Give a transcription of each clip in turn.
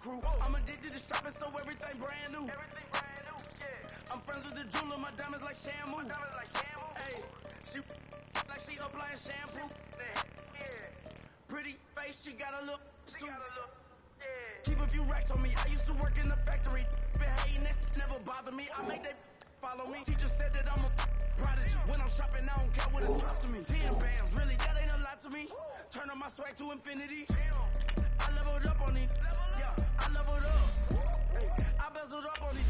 crew. I'm addicted to shopping, so everything brand new. I'm friends with the jeweler, my diamonds like Shamu. Hey, she like she applying shampoo. Pretty face, she got a look. Keep a few racks on me. I used to work in the factory. Been hating it, never bother me. I make they follow me. Teacher said that I'm a prodigy. When I'm shopping, I don't care what it's cost to me. 10 bands, really, that ain't a lot to me. Turn on my swag to infinity. I leveled up on it. Yeah, I leveled up. I bezeled up on it.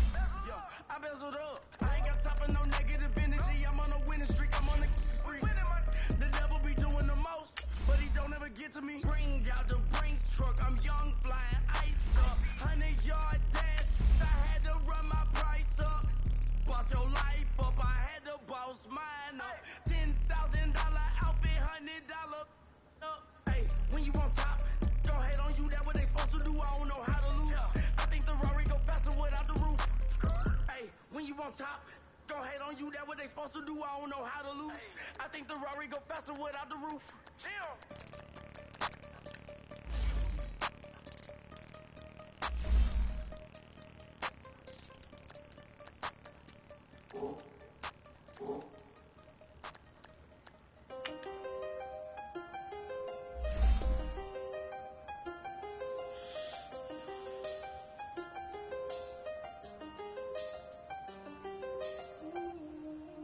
Yeah, I bezeled up. I ain't got time for no negative energy. I'm on a winning streak. I'm on the spree. The devil be doing the most, but he don't ever get to me. Bring out the Brinks truck. I'm young, flying, iced up. 100-yard dash. I had to run my price up. Boss your life up. I had to boss mine up. $10,000 outfit, $100 up. Hey, when you on top, don't hate on you. That what they supposed to do. I don't know how to lose. I think the Rari go faster without the roof. Hey, when you on top, don't hate on you. That what they supposed to do. I don't know how to lose. I think the Rari go faster without the roof.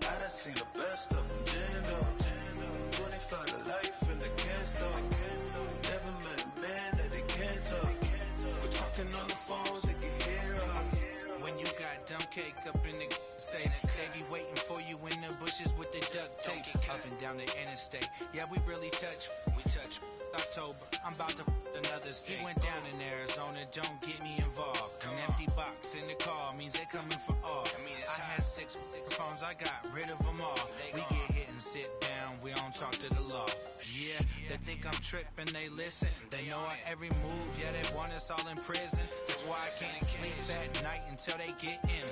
I done seen the best of them, Jando. 25 to life in the can't stop. Never met a man that they can't talk. We're talking on the phones, they can hear us. When you got dumb cake up in the say that they be waiting for you in the bushes with the duct tape up and down the interstate. Yeah, we really touch. We touch. October, I'm about to another state. He went down in Arizona, don't get me involved. An empty box in the car means they coming for all. I had six phones, I got rid of them all. We get hit and sit down, we don't talk to the law. Yeah, they think I'm tripping, they listen. They know our every move, yeah, they want us all in prison. That's why I can't sleep at night until they get in.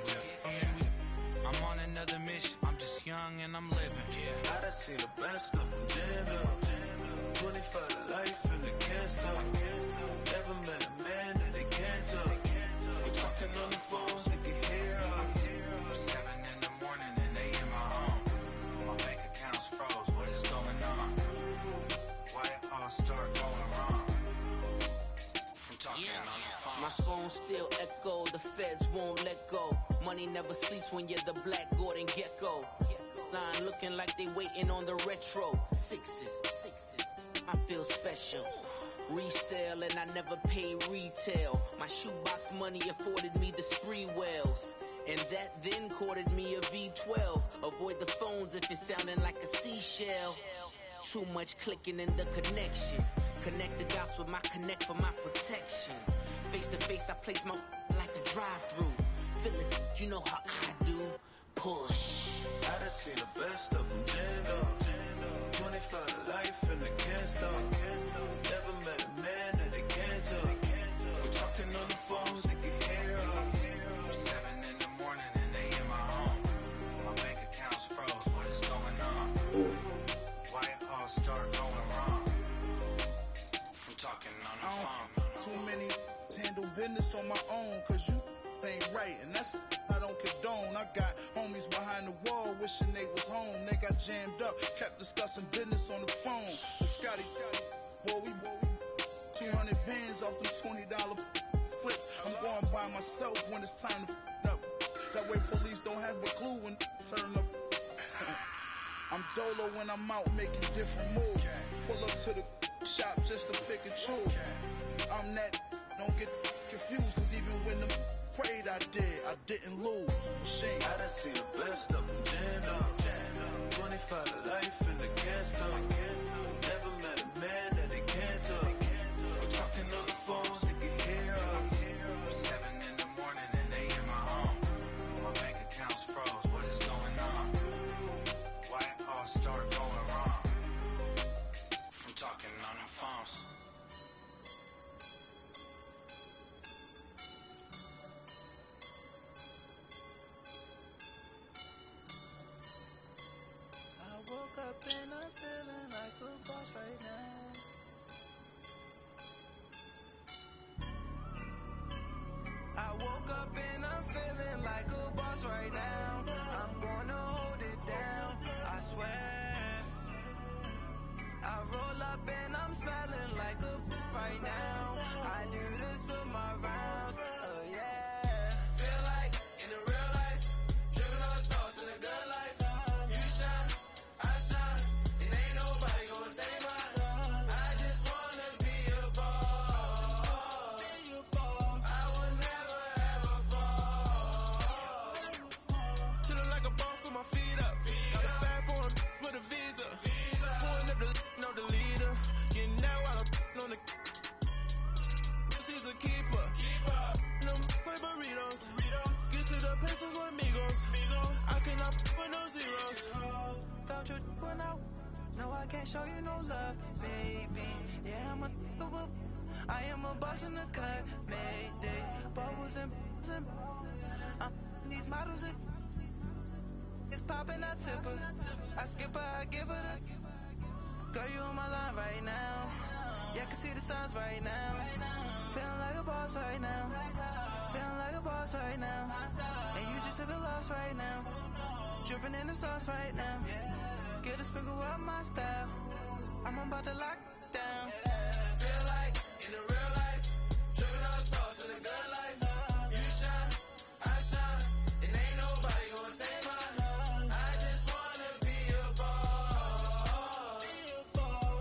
I'm on another mission, I'm just young and I'm living. I done seen the best of them, Jando. 25 to life in the can't stop. Never met a man that they can't talk. We're talking on the phones, they can hear us. 7 in the morning and they in my home. My bank account's froze, what is going on? Why it all start going wrong? From talking on the phone. My phone still echo, the feds won't let go. Money never sleeps when you're the Black Gordon Gecko. Line looking like they waiting on the retro. Sixes, I feel special. Resale and I never pay retail. My shoebox money afforded me the spree wells. And that then courted me a V12. Avoid the phones if it's sounding like a seashell. Too much clicking in the connection. Connect the dots with my connect for my protection. Face to face I place my like a drive-through. Feel it, you know how I do. Push. I done seen the best of them, Jando. 25 to life in the can't stop. Never met a man that they can't talk. We're talking on the phones, they can hear us. 7 in the morning and they in my home. My bank account's froze, what is going on? Why it all start going wrong? From talking on the phone. Too many to handle business on my own, cause you ain't right, and that's I don't condone. I got homies behind the wall wishing they was home. They got jammed up, kept discussing business on the phone. But Scotty, boy, we 200 bands off them $20 flips. I'm going by myself when it's time to f up. That way police don't have a clue when turn up. I'm dolo when I'm out making different moves. Pull up to the shop just to pick and choose. I'm that, don't get confused, cause even when them afraid I didn't lose. Machine. I done seen the best of them, Jando. 25 to life in the can't stop. Never met a man that they can't talk. We're talking on the phones, they can hear us. 7 in the morning and they in my home. My bank account's froze, what is going on? Why it all start going wrong? From talking on the phones. up and I'm smelling like a right now. I do this for my rounds. Oh yeah. Feel like in the real life, dripping on sauce in a good life. You shine, I shine, and ain't nobody gonna take mine. I just wanna be a boss. I would never ever fall. Chillin' like a boss with my feet up. Got a bag for him with a visa. Pulling up the know the leader. Getting out while I'm on the. She's a keeper. No play burritos. Get to the pesos with amigos. I cannot with no zeros. Don't you run out? No, I can't show you no love, baby. Yeah, I'm a I am a boss in the cut. Mayday. Bubbles and these models it's popping, I tip her. I skip her, I give her the. Girl, you on my line right now. Yeah, I can see the signs right now. Feeling like a boss right now. Feeling like a boss right now. And you just took a loss right now. Dripping in the sauce right now. Get a sprinkle up my style. I'm about to lock down. Feel like in the real life, dripping on sauce in a good life. You shine, I shine, and ain't nobody gonna take mine. I just wanna be a boss.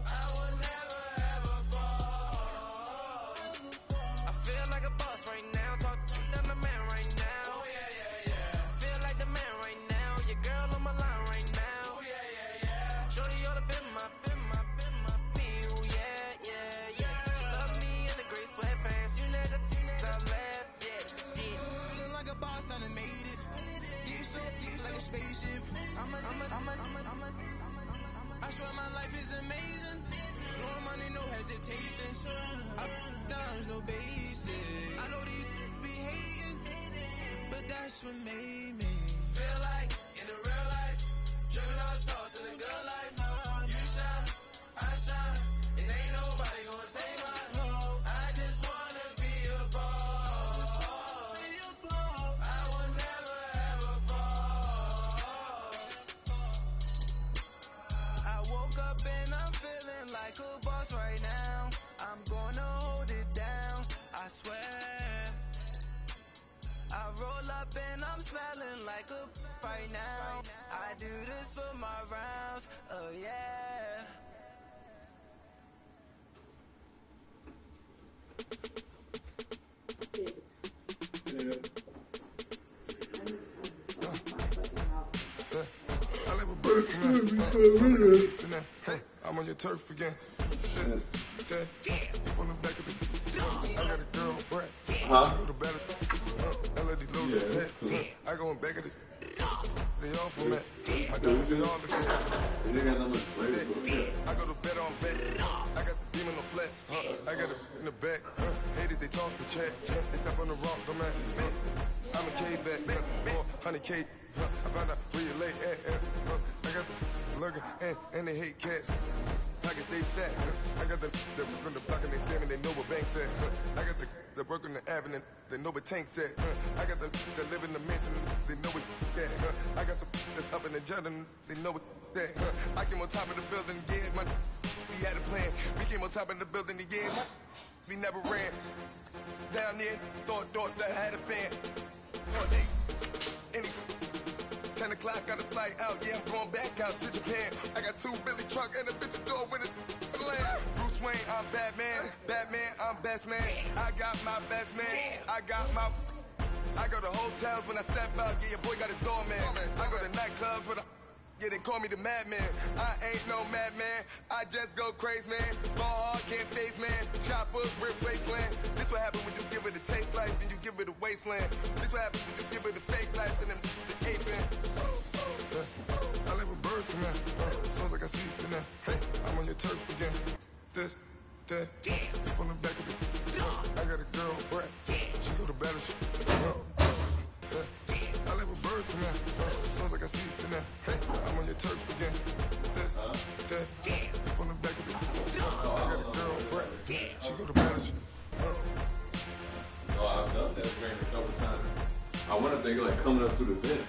I would never ever fall. I feel like a boss right now. Talk to the man right now. Oh yeah. Feel like the man right now. Your girl on my line right now. Oh yeah. Shorty ought to been my feel. Yeah. She love me in the gray sweatpants. You let the I left. Yeah. Feeling like a boss, I done made it. Get so deep like a spaceship. I swear my life is amazing. Blowing money, no hesitation. I down, no basic. I know these be hating, but that's what made me. Feel like in the real life, dripping on sauce in a good life. You shine, I shine, and ain't nobody gonna take mine. I just wanna be a boss. I will never ever fall. I woke up and I'm feeling like a boss right now. I'm gonna hold it down, I swear. I roll up and I'm smelling like a right now. I do this for my rounds, oh yeah. I live with birds from that. Hey, I'm on your turf again. From the back of the I got a girl, Brett. Go to better. I go in back of the they all from that. I got they all the I go to bed on bed. I got the demon on flex. I got it in the back. Haters, they talk to chat. They step on the rock, I'm at. I'm a K-back. 100K. I found out where you lay at. I got the lurking and they hate cats. Pockets stay fat. I got the from the block and they scamming, they know what banks at. I got the work on the avenue, they know what tanks at. I got the live in the mansion, they know what that. I got some that's up in the Jordan, they know what that. I came on top of the building again, we had a plan. We came on top of the building again, we never ran. Down there, thought that I had a fan. Any 10 o'clock, got a flight out, yeah, I'm going back out to Japan. I got 2 Billy truck and a bitch door with a land. Bruce Wayne, I'm Batman, I'm best man. I got my best man, I go to hotels when I step out, yeah, your boy got a doorman. I go to nightclubs with a, yeah, they call me the madman. I ain't no madman, I just go crazy, man. Ball hard, can't face, man. Choppers, rip wasteland. This what happen when you give it a taste life and you give it a wasteland. This what happen when you give it a fake life and then the ape in. I live with birds from that. Sounds like I sweets in that. Hey, I'm on your turf again. This, that, from the back of the. I got a girl, Brett. She go to battle. I live with birds from that. Sounds like I sweets in that. Hey, I'm on your turf again. This, that, from the back of the. I got a girl, Brett. She go to battle. Oh, I've done that game a couple times. I wonder if they like coming up through the vents.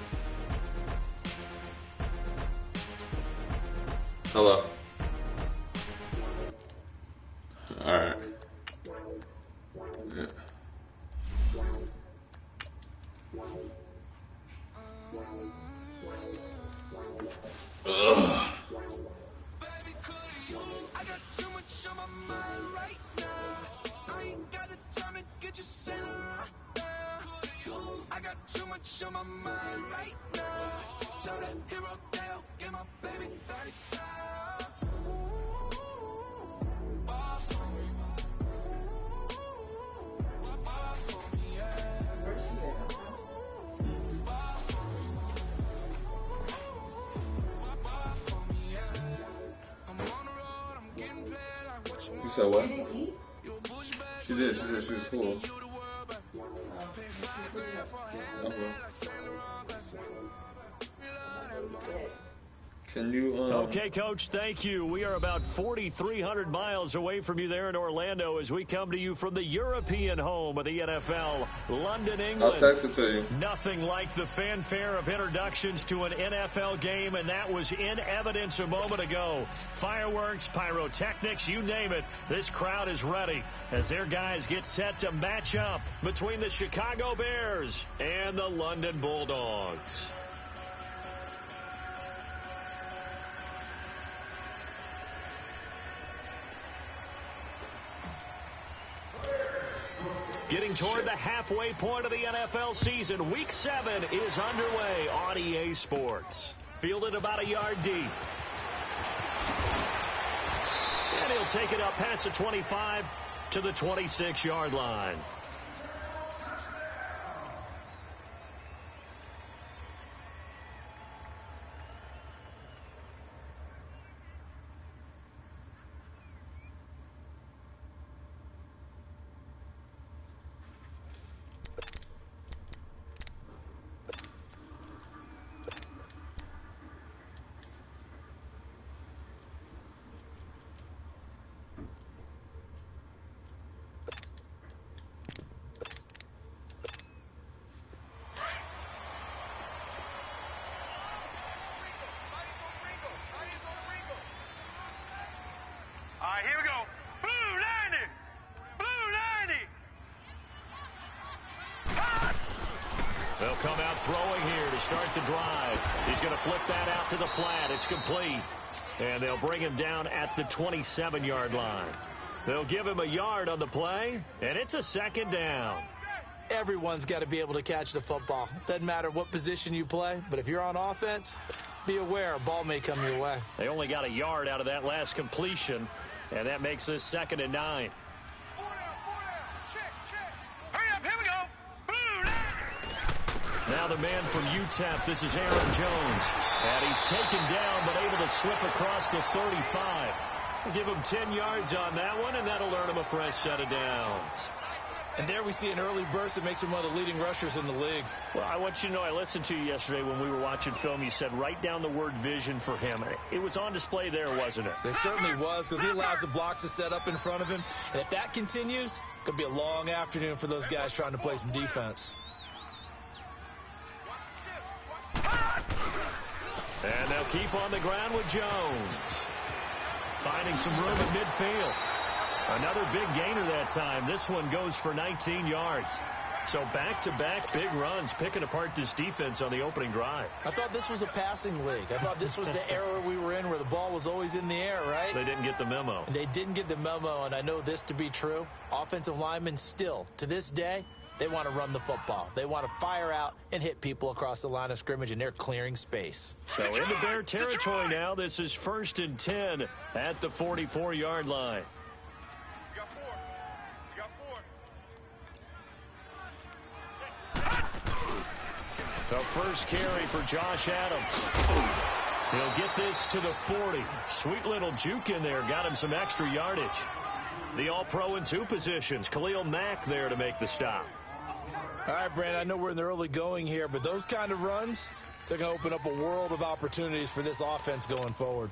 Hello. Alright. Yeah. Ugh. I got too much on my mind right now. I ain't got the time to get you sailing right now. I got too much on my mind right now. Tell that hero Dale, get my baby 35. You said what? She did. She said she was full. Okay. Can you, Okay, Coach, thank you. We are about 4,300 miles away from you there in Orlando as we come to you from the European home of the NFL, London, England. I'll text it to you. Nothing like the fanfare of introductions to an NFL game, and that was in evidence a moment ago. Fireworks, pyrotechnics, you name it. This crowd is ready as their guys get set to match up between the Chicago Bears and the London Bulldogs. Getting toward the halfway point of the NFL season, Week 7 is underway on EA Sports. Fielded about a yard deep. And he'll take it up past the 25 to the 26-yard line. Here we go. Blue 90. Blue 90. They'll come out throwing here to start the drive. He's going to flip that out to the flat. It's complete. And they'll bring him down at the 27-yard line. They'll give him a yard on the play, and it's a second down. Everyone's got to be able to catch the football. Doesn't matter what position you play, but if you're on offense, be aware a ball may come your way. They only got a yard out of that last completion, and that makes this 2nd and 9. Check. Hurry up, here we go. Blue 90. Now the man from UTEP, this is Aaron Jones. And he's taken down, but able to slip across the 35. We'll give him 10 yards on that one, and that'll earn him a fresh set of downs. And there we see an early burst that makes him one of the leading rushers in the league. Well, I want you to know, I listened to you yesterday when we were watching film. You said write down the word vision for him. It was on display there, wasn't it? It certainly was, because he allows the blocks to set up in front of him. And if that continues, it could be a long afternoon for those guys trying to play some defense. And they'll keep on the ground with Jones. Finding some room at midfield. Another big gainer that time. This one goes for 19 yards. So back-to-back big runs, picking apart this defense on the opening drive. I thought this was a passing league. I thought this was the era we were in where the ball was always in the air, right? They didn't get the memo. They didn't get the memo, and I know this to be true. Offensive linemen still, to this day, they want to run the football. They want to fire out and hit people across the line of scrimmage, and they're clearing space. So into Bear territory now. This is 1st and 10 at the 44-yard line. The first carry for Josh Adams. He'll get this to the 40. Sweet little juke in there. Got him some extra yardage. The all-pro in 2 positions. Khalil Mack there to make the stop. All right, Brandon, I know we're in the early going here, but those kind of runs, they're going to open up a world of opportunities for this offense going forward.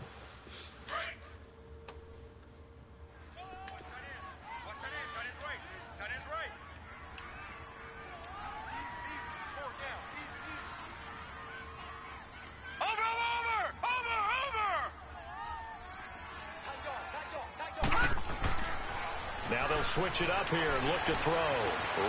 Now they'll switch it up here and look to throw.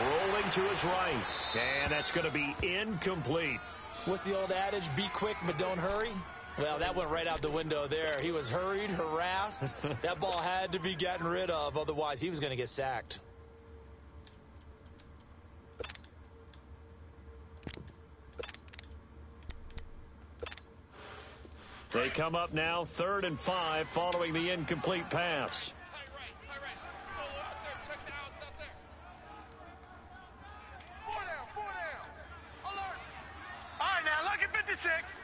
Rolling to his right. And that's going to be incomplete. What's the old adage? Be quick, but don't hurry. Well, that went right out the window there. He was hurried, harassed. That ball had to be gotten rid of. Otherwise, he was going to get sacked. They come up now 3rd and 5 following the incomplete pass.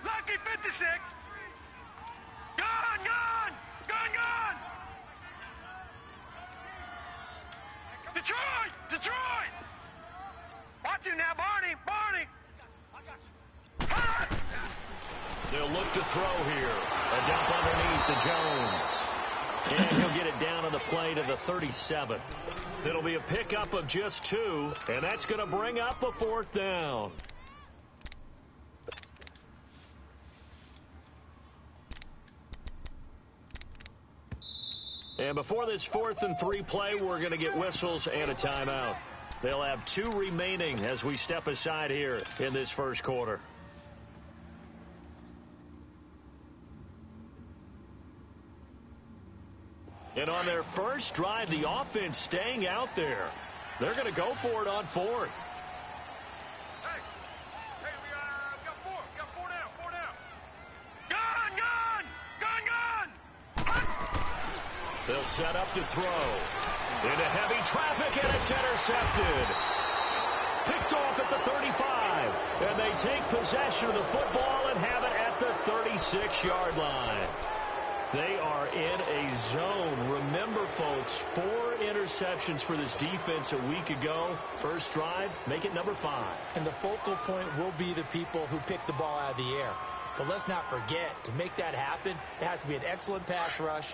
Lucky 56. Gone. Detroit. Watch him now, Barney. They'll look to throw here. A dump underneath to Jones. And he'll get it down on the play to the 37. It'll be a pickup of just 2, and that's going to bring up a 4th down. And before this 4th and 3 play, we're going to get whistles and a timeout. They'll have 2 remaining as we step aside here in this first quarter. And on their first drive, the offense staying out there. They're going to go for it on 4th. They'll set up to throw. Into heavy traffic, and it's intercepted. Picked off at the 35. And they take possession of the football and have it at the 36-yard line. They are in a zone. Remember, folks, 4 interceptions for this defense a week ago. First drive, make it number 5. And the focal point will be the people who pick the ball out of the air. But let's not forget, to make that happen, there has to be an excellent pass rush,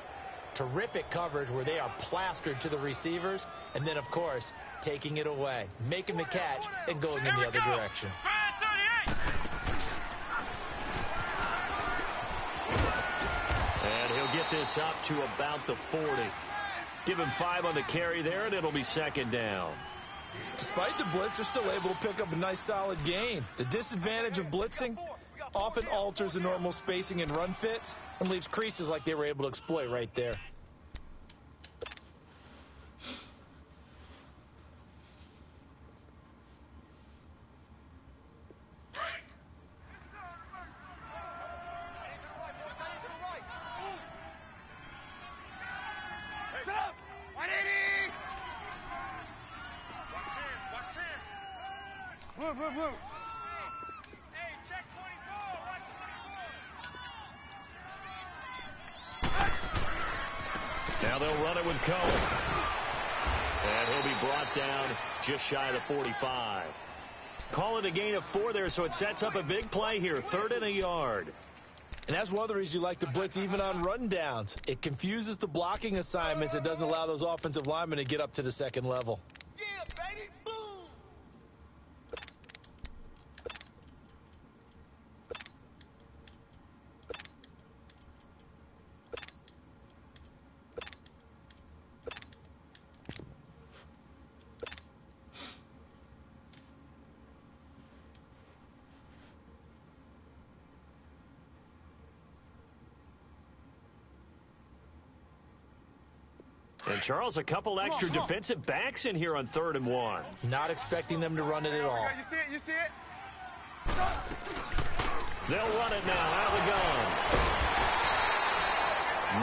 terrific coverage where they are plastered to the receivers, and then, of course, taking it away, making the catch, and going in the other direction. And he'll get this up to about the 40. Give him 5 on the carry there, and it'll be 2nd down. Despite the blitz, they're still able to pick up a nice, solid gain. The disadvantage of blitzing often alters the normal spacing and run fits and leaves creases like they were able to exploit right there. Hey, check 24. Rush 24. Now they'll run it with Cohen. And he'll be brought down just shy of the 45. Call it a gain of 4 there, so it sets up a big play here. 3rd and a yard. And that's one of the reasons you like to blitz even on rundowns. It confuses the blocking assignments. It doesn't allow those offensive linemen to get up to the 2nd level. Yeah, baby. Boom. And, Charles, a couple extra defensive backs in here on 3rd and 1. Not expecting them to run it at all. You see it? They'll run it now out of the gun.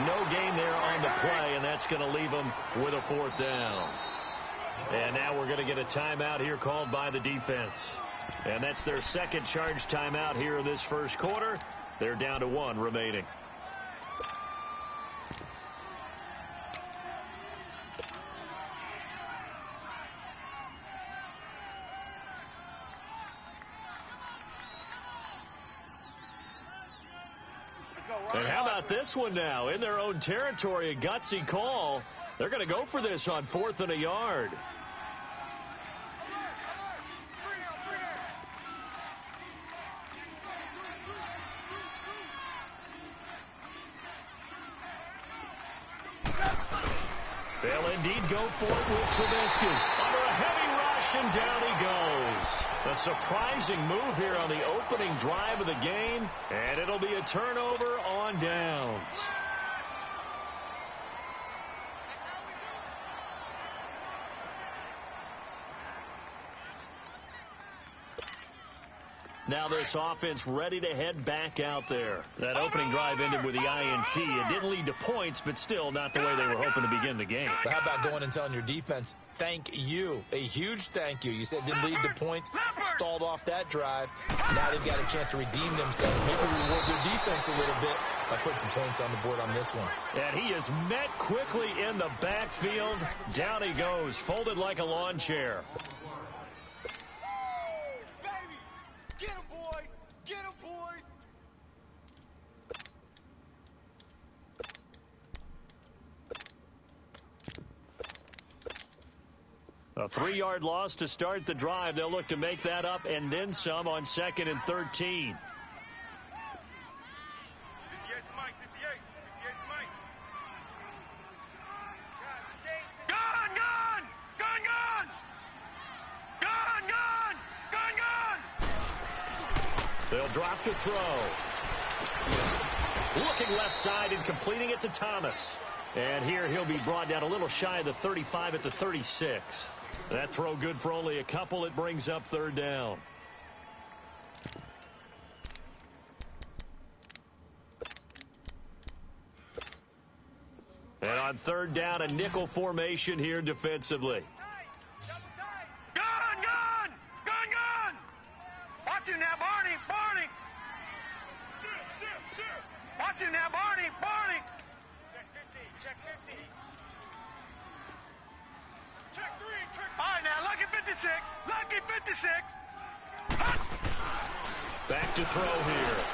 No gain there on the play, and that's going to leave them with a 4th down. And now we're going to get a timeout here called by the defense. And that's their 2nd charge timeout here in this first quarter. They're down to 1 remaining. And how about this one now? In their own territory, a gutsy call. They're going to go for this on 4th and a yard. Fell in indeed go for it with Trubisky. Under a heavy rush, and down he goes. A surprising move here on the opening drive of the game, and it'll be a turnover on downs. Now this offense ready to head back out there. That opening drive ended with the INT. It didn't lead to points, but still not the way they were hoping to begin the game. But how about going and telling your defense, thank you, a huge thank you. You said it didn't lead to points, stalled off that drive. Now they've got a chance to redeem themselves, maybe reward their defense a little bit by putting some points on the board on this one. And he is met quickly in the backfield. Down he goes, folded like a lawn chair. Get him, boy! Get him, boy! A 3-yard loss to start the drive. They'll look to make that up and then some on 2nd and 13. 58 Mike, 58 Mike. Gone! Gone! Gone! Gone! Gone! Gone! Gone! Gone! They'll drop to throw. Looking left side and completing it to Thomas. And here he'll be brought down a little shy of the 35 at the 36. That throw good for only a couple. It brings up 3rd down. And on 3rd down, a nickel formation here defensively. Gone! Gone! Gone! Gone! Watch him now, Barney! Barney! Watch him now, Barney! Barney! Check 50. Check 50. Check 3. Check 5. All right, now, lucky 56. Lucky 56. Back to throw here.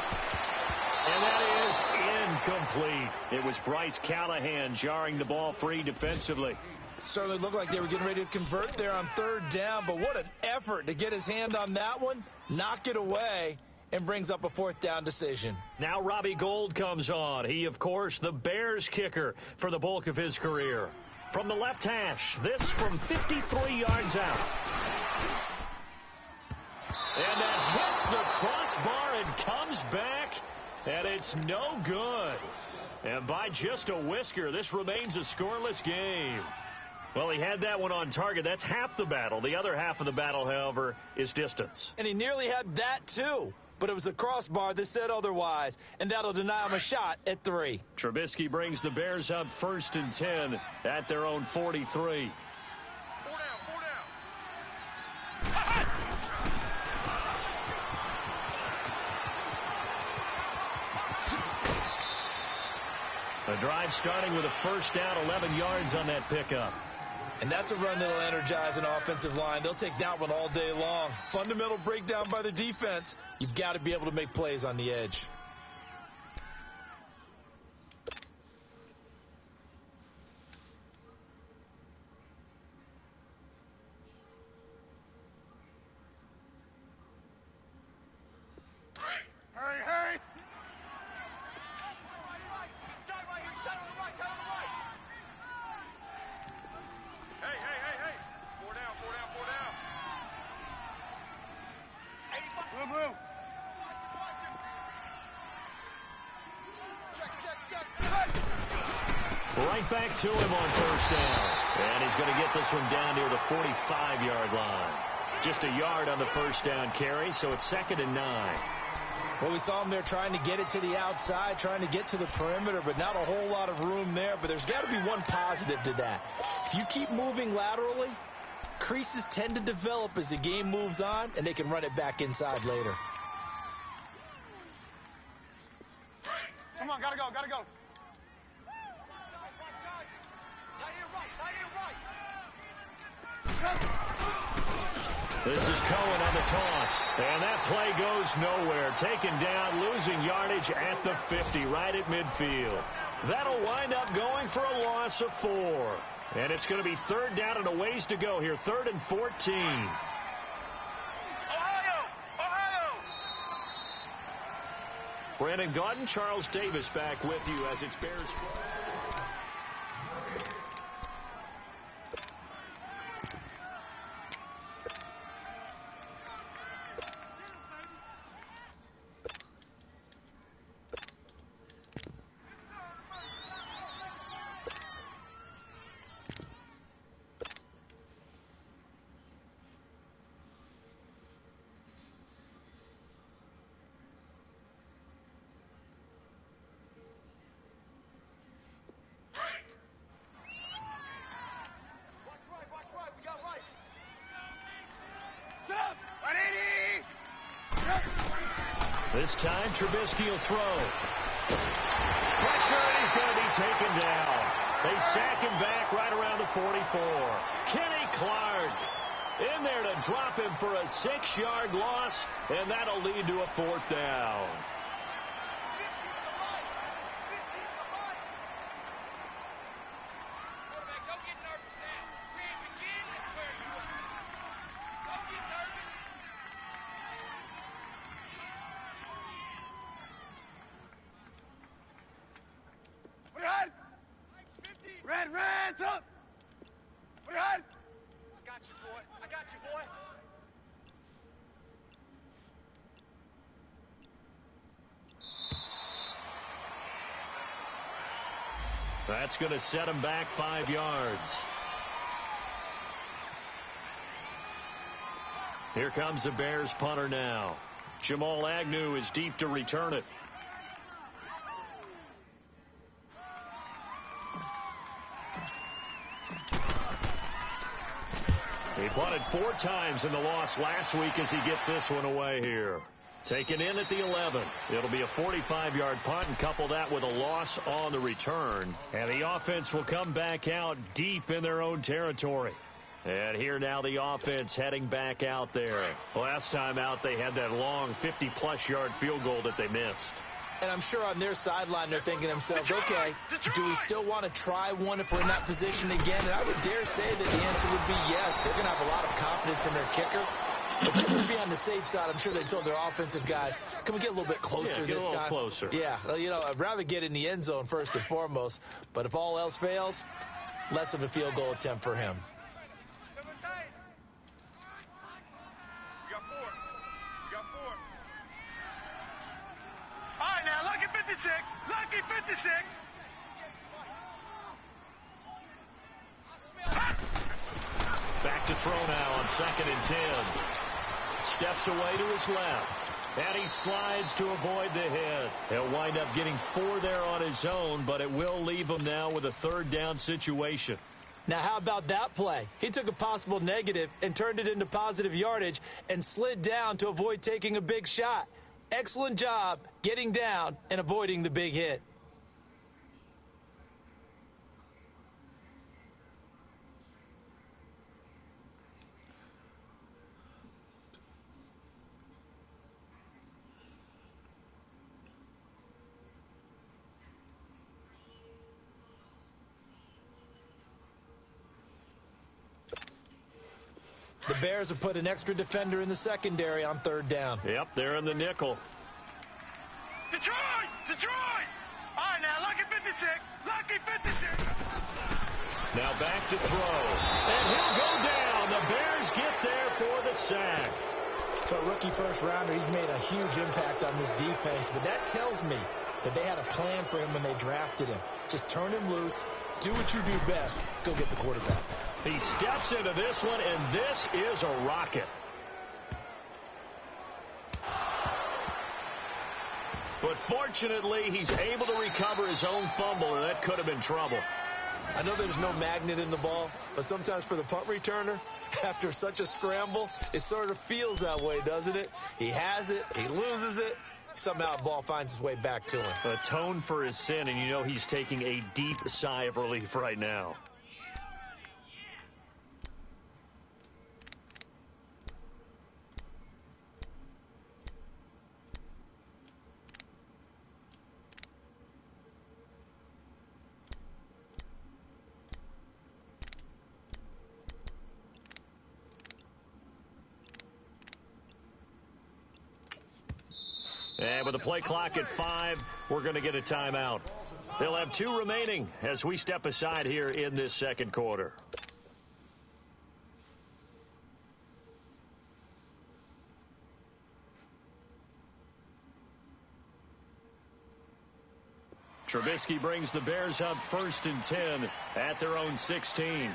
And that is incomplete. It was Bryce Callahan jarring the ball free defensively. Certainly looked like they were getting ready to convert there on 3rd down, but what an effort to get his hand on that one, knock it away, and brings up a 4th down decision. Now Robbie Gould comes on. He, of course, the Bears kicker for the bulk of his career. From the left hash, this from 53 yards out. And that hits the crossbar and comes back, and it's no good. And by just a whisker, this remains a scoreless game. Well, he had that one on target. That's half the battle. The other half of the battle, however, is distance. And he nearly had that, too. But it was the crossbar that said otherwise, and that'll deny him a shot at 3. Trubisky brings the Bears up 1st and 10 at their own 43. 4 down, 4 down. The drive starting with a 1st down, 11 yards on that pickup. And that's a run that'll energize an offensive line. They'll take that one all day long. Fundamental breakdown by the defense. You've got to be able to make plays on the edge. Hurry, hurry. Hey. 4 down. Move. Check. Right back to him on 1st down. And he's going to get this one down near the 45-yard line. Just a yard on the 1st down carry, so it's 2nd and 9. Well, we saw him there trying to get it to the outside, trying to get to the perimeter, but not a whole lot of room there. But there's got to be one positive to that. If you keep moving laterally, creases tend to develop as the game moves on, and they can run it back inside later. Come on, gotta go. This is Cohen on the toss. And that play goes nowhere. Taken down, losing yardage at the 50, right at midfield. That'll wind up going for a loss of 4. And it's going to be 3rd down and a ways to go here. 3rd and 14. Ohio! Brandon Gaudin, Charles Davis back with you as it's Bears. This time, Trubisky will throw. Pressure, and he's going to be taken down. They sack him back right around the 44. Kenny Clark in there to drop him for a 6-yard loss, and that'll lead to a 4th down. Red, up! Red! I got you, boy. I got you, boy. That's going to set him back 5 yards. Here comes the Bears punter now. Jamal Agnew is deep to return it. He punted 4 times in the loss last week as he gets this one away here. Taken in at the 11. It'll be a 45-yard punt, and couple that with a loss on the return. And the offense will come back out deep in their own territory. And here now the offense heading back out there. Last time out they had that long 50-plus yard field goal that they missed. And I'm sure on their sideline they're thinking to themselves, okay, do we still want to try one if we're in that position again? And I would dare say that the answer would be yes. They're going to have a lot of confidence in their kicker. But just to be on the safe side, I'm sure they told their offensive guys, can we get a little bit closer this time? A little closer. Yeah, well, you know, I'd rather get in the end zone first and foremost. But if all else fails, less of a field goal attempt for him. All right, now, lucky 56. Lucky 56. Back to throw now on 2nd and 10. Steps away to his left. And he slides to avoid the hit. He'll wind up getting 4 there on his own, but it will leave him now with a 3rd down situation. Now, how about that play? He took a possible negative and turned it into positive yardage and slid down to avoid taking a big shot. Excellent job getting down and avoiding the big hit. The Bears have put an extra defender in the secondary on 3rd down. Yep, they're in the nickel. Detroit! Detroit! All right, now, lucky 56. Lucky 56. Now back to throw. And he'll go down. The Bears get there for the sack. For a rookie first-rounder, he's made a huge impact on this defense, but that tells me that they had a plan for him when they drafted him. Just turn him loose, do what you do best, go get the quarterback. He steps into this one, and this is a rocket. But fortunately, he's able to recover his own fumble, or that could have been trouble. I know there's no magnet in the ball, but sometimes for the punt returner, after such a scramble, it sort of feels that way, doesn't it? He has it, he loses it, somehow the ball finds its way back to him. Atone for his sin, and you know he's taking a deep sigh of relief right now. And with the play clock at 5, we're going to get a timeout. They'll have 2 remaining as we step aside here in this 2nd quarter. Trubisky brings the Bears up 1st and 10 at their own 16.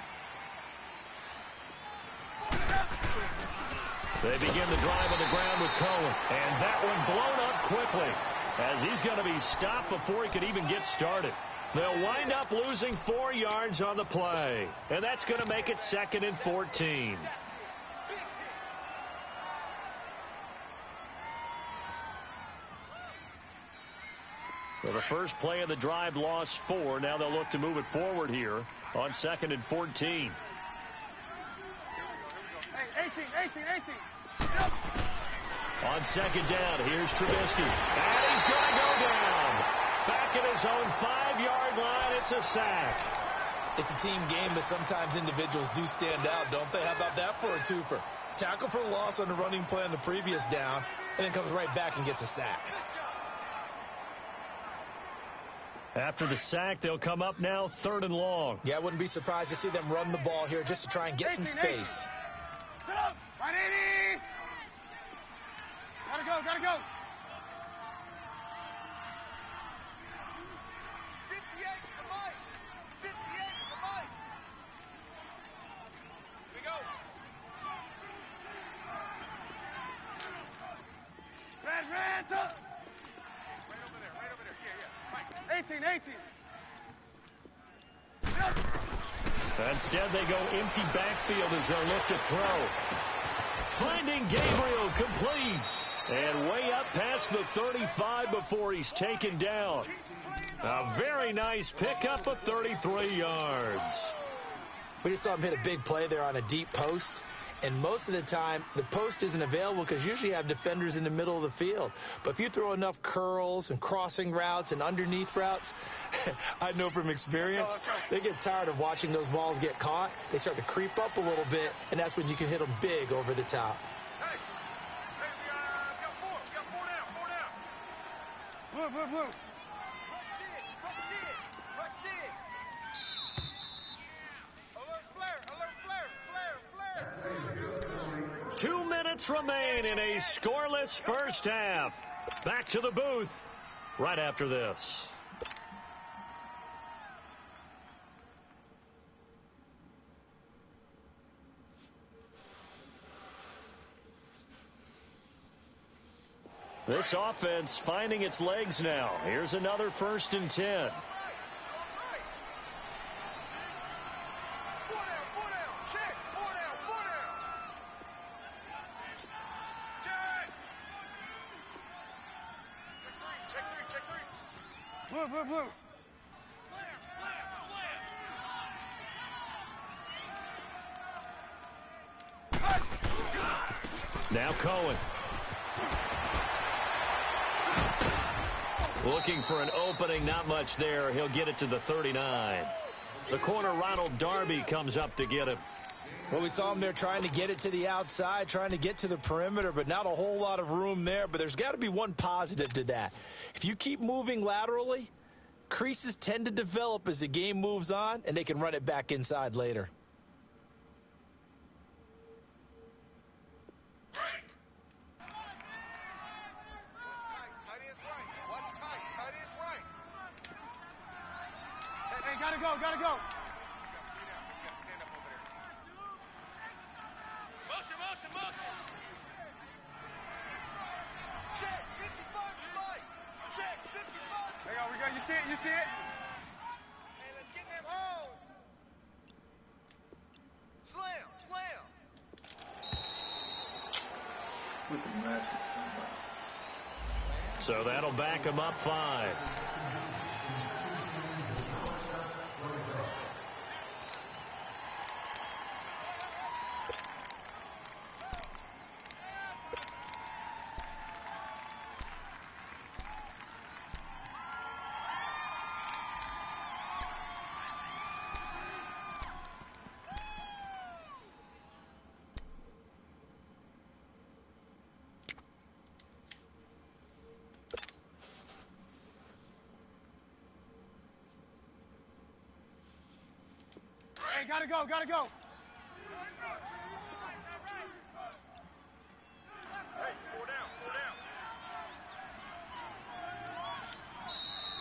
They begin the drive on the ground with Cohen. And that one blown up quickly as he's going to be stopped before he could even get started. They'll wind up losing 4 yards on the play. And that's going to make it 2nd and 14. So the first play of the drive lost 4. Now they'll look to move it forward here on 2nd and 14. Hey, 18. On 2nd down, here's Trubisky. And he's going to go down. Back at his own 5-yard line, it's a sack. It's a team game, but sometimes individuals do stand out, don't they? How about that for a twofer? Tackle for the loss on the running play on the previous down, and then comes right back and gets a sack. After the sack, they'll come up now 3rd and long. Yeah, I wouldn't be surprised to see them run the ball here just to try and get some space. Get up! 180! Gotta go! 58 to Mike! 58 to Mike! Here we go! Red, up! Right over there, yeah. Mike. 18. Instead, they go empty backfield as they'll look to throw. Finding Gabriel complete. And way up past the 35 before he's taken down. A very nice pickup of 33 yards. We just saw him hit a big play there on a deep post. And most of the time, the post isn't available because usually you have defenders in the middle of the field. But if you throw enough curls and crossing routes and underneath routes, I know from experience, they get tired of watching those balls get caught. They start to creep up a little bit, and that's when you can hit them big over the top. Hey, we got 4 down. Blue. Rush it. Alert flare. 2 minutes remain in a scoreless first half. Back to the booth right after this. This offense finding its legs now. Here's another 1st and 10. Blue. Slam. Now Cohen. Looking for an opening, not much there. He'll get it to the 39. The corner, Ronald Darby, comes up to get him. Well, we saw him there trying to get it to the outside, trying to get to the perimeter, but not a whole lot of room there. But there's got to be one positive to that. If you keep moving laterally, creases tend to develop as the game moves on, and they can run it back inside later. Gotta go. Motion. Check, 55 to Mike. Check, 55. Hang on, we got you see it? Hey, let's get them hoes. Slam. With the match. So that'll back him up 5. Hey, gotta go. Hey, 4 down.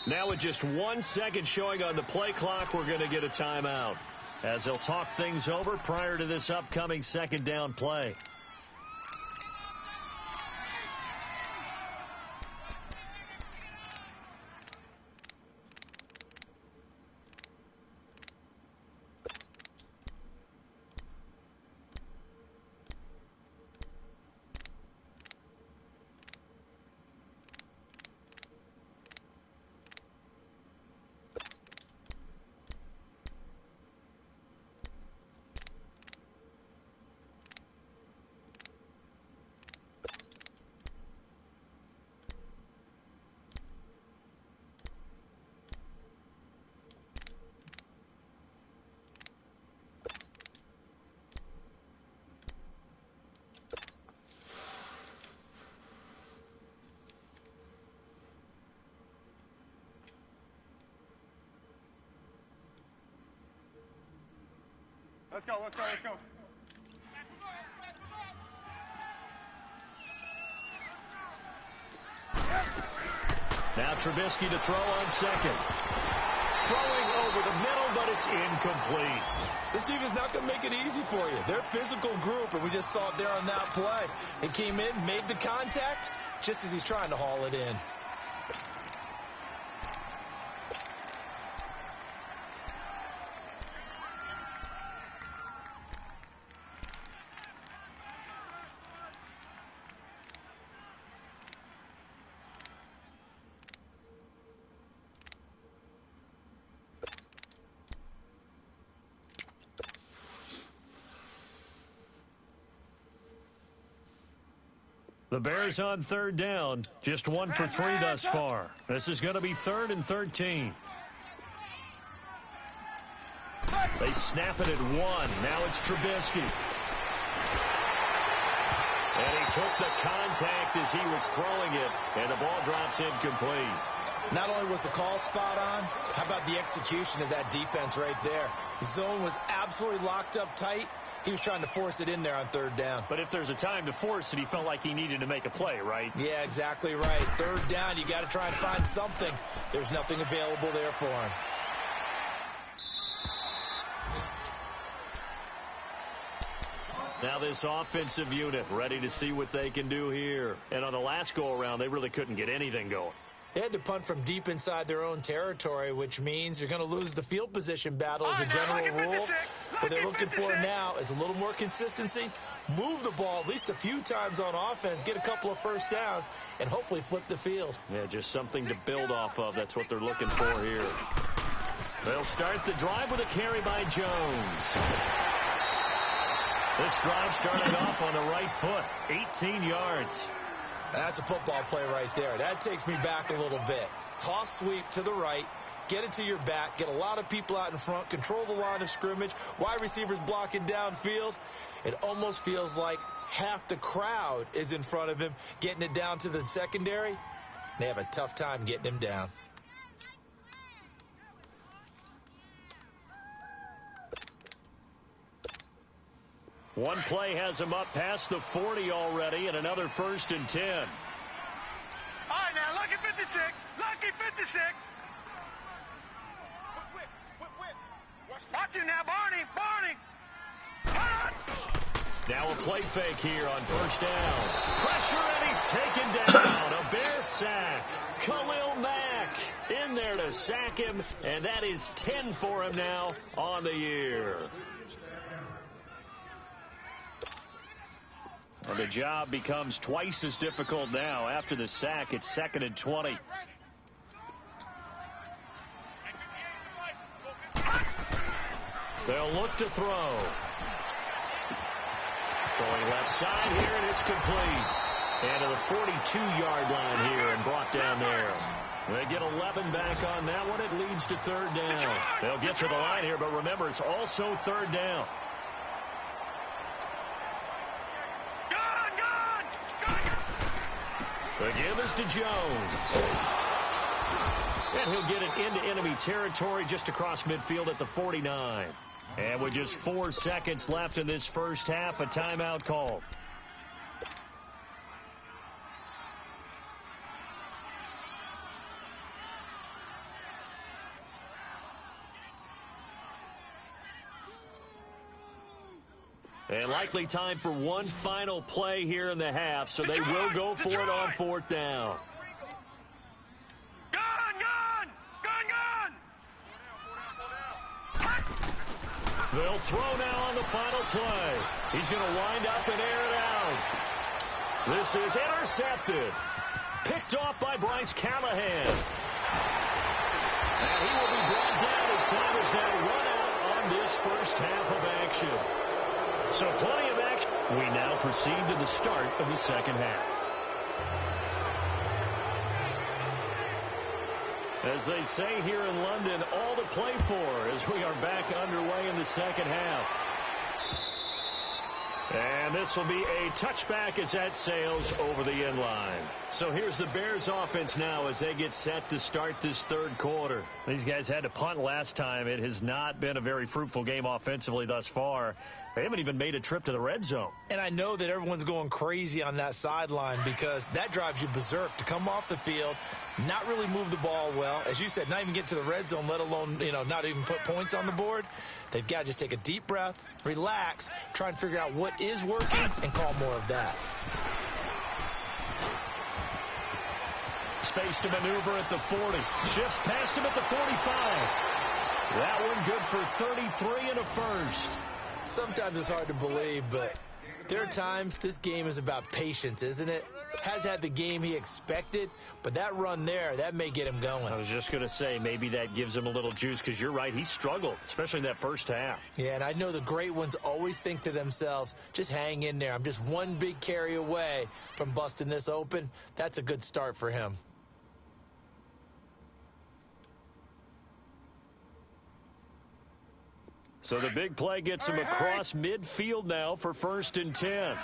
Now with just 1 second showing on the play clock, we're going to get a timeout as they'll talk things over prior to this upcoming 2nd down play. Let's go. Now Trubisky to throw on second. Throwing over the middle, but it's incomplete. This defense is not going to make it easy for you. They're a physical group, and we just saw it there on that play. He came in, made the contact, just as he's trying to haul it in. The Bears on third down, just 1 for 3 thus far. This is going to be 3rd and 13. They snap it at 1. Now it's Trubisky. And he took the contact as he was throwing it, and the ball drops incomplete. Not only was the call spot on, how about the execution of that defense right there? The zone was absolutely locked up tight. He was trying to force it in there on 3rd down. But if there's a time to force it, he felt like he needed to make a play, right? Yeah, exactly right. 3rd down, you got to try and find something. There's nothing available there for him. Now this offensive unit ready to see what they can do here. And on the last go-around, they really couldn't get anything going. They had to punt from deep inside their own territory, which means you're going to lose the field position battle as a general rule. What they're looking for now is a little more consistency, move the ball at least a few times on offense, get a couple of first downs, and hopefully flip the field. Yeah, just something to build off of. That's what they're looking for here. They'll start the drive with a carry by Jones. This drive started off on the right foot, 18 yards. That's a football play right there. That takes me back a little bit. Toss sweep to the right, get it to your back, get a lot of people out in front, control the line of scrimmage, wide receivers blocking downfield. It almost feels like half the crowd is in front of him, getting it down to the secondary. They have a tough time getting him down. One play has him up past the 40 already, and another 1st and 10. All right, now, lucky 56. Lucky 56. Watch him now, Barney. Now a play fake here on 1st down. Pressure, and he's taken down. A Bear sack. Khalil Mack in there to sack him, and that is 10 for him now on the year. And the job becomes twice as difficult now. After the sack, it's 2nd and 20. They'll look to throw. Throwing left side here, and it's complete. And to the 42-yard line here and brought down there. They get 11 back on that one. It leads to 3rd down. They'll get to the line here, but remember, it's also 3rd down. The give is to Jones. And he'll get it into enemy territory just across midfield at the 49. And with just 4 seconds left in this first half, a timeout called. And likely time for one final play here in the half, so they will go for it on 4th down. They'll throw now on the final play. He's going to wind up and air it out. This is intercepted. Picked off by Bryce Callahan. And he will be brought down as time is now run out on this first half of action. So plenty of action. We now proceed to the start of the second half. As they say here in London, all to play for as we are back underway in the second half. And And this will be a touchback as that sails over the end line. So here's the Bears offense now as they get set to start this third quarter. These guys had to punt last time. It has not been a very fruitful game offensively thus far. They haven't even made a trip to the red zone. And I know that everyone's going crazy on that sideline because that drives you berserk to come off the field, not really move the ball well. As you said, not even get to the red zone, let alone, not even put points on the board. They've got to just take a deep breath, relax, try and figure out what is working, and call more of that. Space to maneuver at the 40. Shifts past him at the 45. That one good for 33 and a first. Sometimes it's hard to believe, but there are times this game is about patience, isn't it? Has had the game he expected, but that run there, that may get him going. I was just going to say, maybe that gives him a little juice because you're right, he struggled, especially in that first half. Yeah, and I know the great ones always think to themselves, just hang in there. I'm just one big carry away from busting this open. That's a good start for him. So the big play gets him across midfield now for 1st and 10.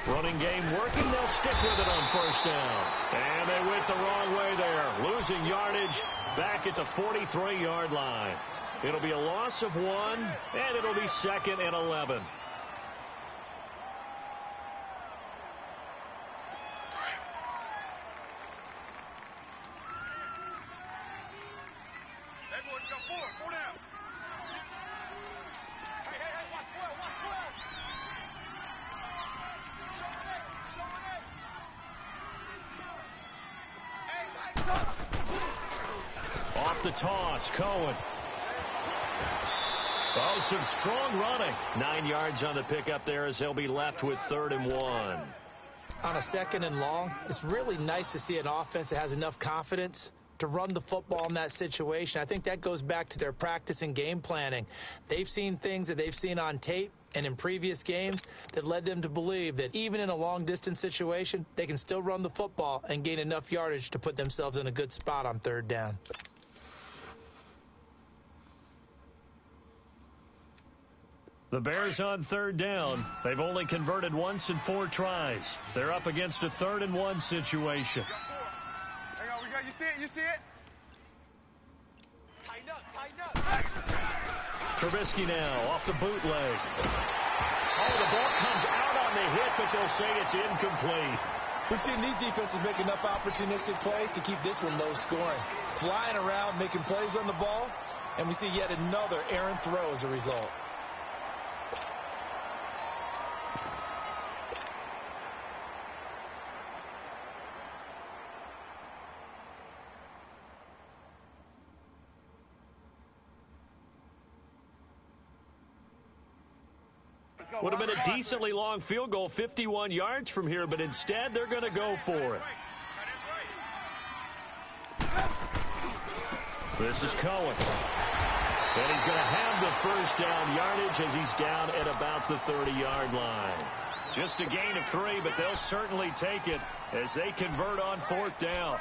Running game working. They'll stick with it on 1st down. And they went the wrong way there. Losing yardage back at the 43-yard line. It'll be a loss of 1, and it'll be 2nd and 11. Off the toss, Cohen. Oh, some strong running. 9 yards on the pickup there as they'll be left with 3rd and 1. On a 2nd and long, it's really nice to see an offense that has enough confidence to run the football in that situation. I think that goes back to their practice and game planning. They've seen things that they've seen on tape and in previous games that led them to believe that even in a long-distance situation, they can still run the football and gain enough yardage to put themselves in a good spot on 3rd down. The Bears on 3rd down. They've only converted once in 4 tries. They're up against a 3rd and 1 situation. Hang on, you see it? Tighten up. Trubisky now off the bootleg. Oh, the ball comes out on the hit, but they'll say it's incomplete. We've seen these defenses make enough opportunistic plays to keep this one low scoring. Flying around, making plays on the ball, and we see yet another errant throw as a result. Would have been a decently long field goal, 51 yards from here, but instead they're going to go for it. This is Cohen. And he's going to have the 1st down yardage as he's down at about the 30-yard line. Just a gain of 3, but they'll certainly take it as they convert on 4th down.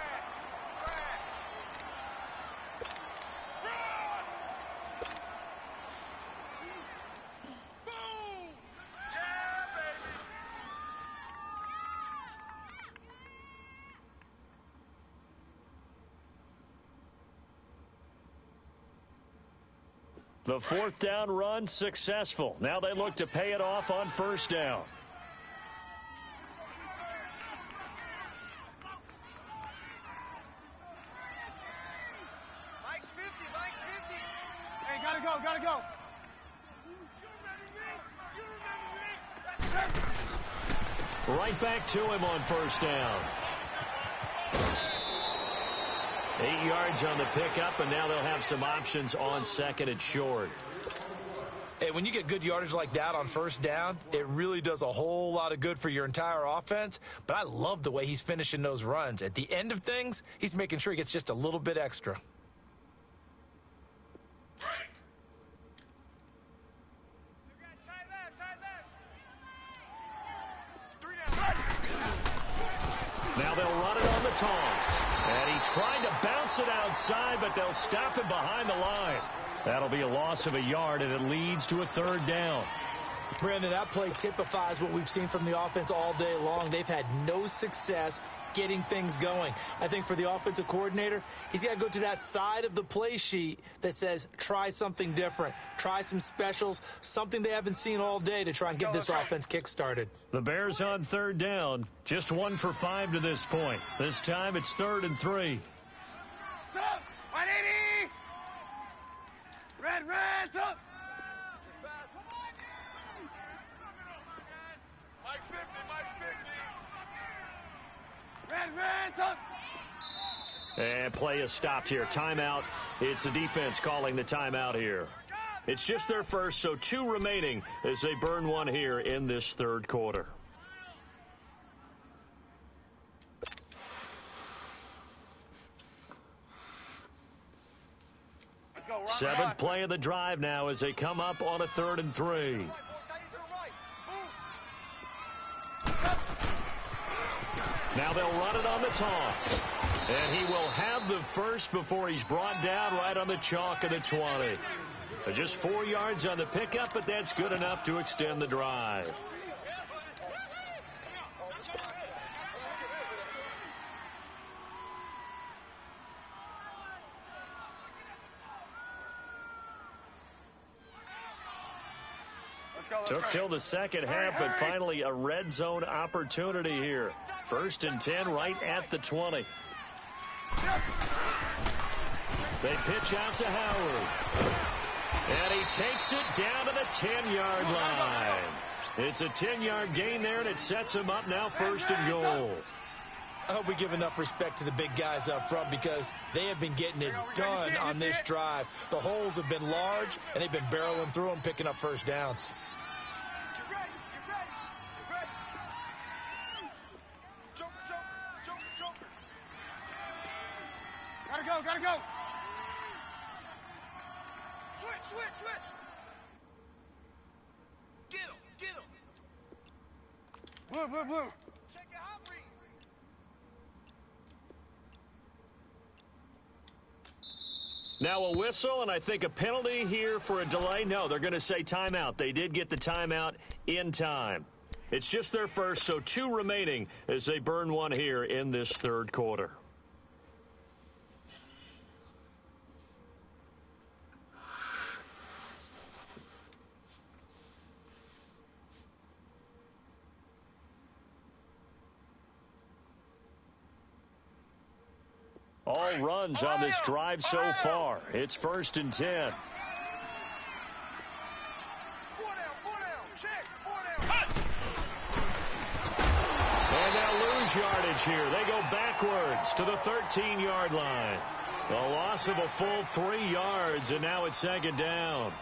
The 4th down run successful. Now they look to pay it off on 1st down. Mike's 50. Hey, gotta go. Right back to him on 1st down. 8 yards on the pickup, and now they'll have some options on 2nd and short. Hey, when you get good yardage like that on 1st down, it really does a whole lot of good for your entire offense. But I love the way he's finishing those runs. At the end of things, he's making sure he gets just a little bit extra. Now they'll run it on the toss. And he tried to bounce it outside, but they'll stop it behind the line. That'll be a loss of a yard, and it leads to a 3rd down. Brandon, that play typifies what we've seen from the offense all day long. They've had no success getting things going. I think for the offensive coordinator, he's got to go to that side of the play sheet that says try something different, try some specials, something they haven't seen all day to try and get this offense kick-started. The Bears on 3rd down, just 1 for 5 to this point. This time it's 3rd and 3. 180! Red, up! Mike 50, Red, up! And play is stopped here. Timeout. It's the defense calling the timeout here. It's just their first, so 2 remaining as they burn 1 here in this 3rd quarter. Seventh play of the drive now as they come up on a 3rd and 3. Now they'll run it on the toss. And he will have the first before he's brought down right on the chalk of the 20. So just 4 yards on the pickup, but that's good enough to extend the drive. Took till the second half, but finally a red zone opportunity here. 1st and 10 right at the 20. They pitch out to Howard. And he takes it down to the 10-yard line. It's a 10-yard gain there, and it sets him up now 1st and goal. I hope we give enough respect to the big guys up front because they have been getting it done on this drive. The holes have been large, and they've been barreling through them, picking up 1st downs. Gotta go. Switch. Get him. Blue. Check your hot read. Now a whistle, and I think a penalty here for a delay. No, they're going to say timeout. They did get the timeout in time. It's just their first, so 2 remaining as they burn 1 here in this 3rd quarter. All runs on this drive so far. It's 1st and 10. 4 down. Check. 4 down. And they'll lose yardage here. They go backwards to the 13-yard line. A loss of a full 3 yards, and now it's 2nd down.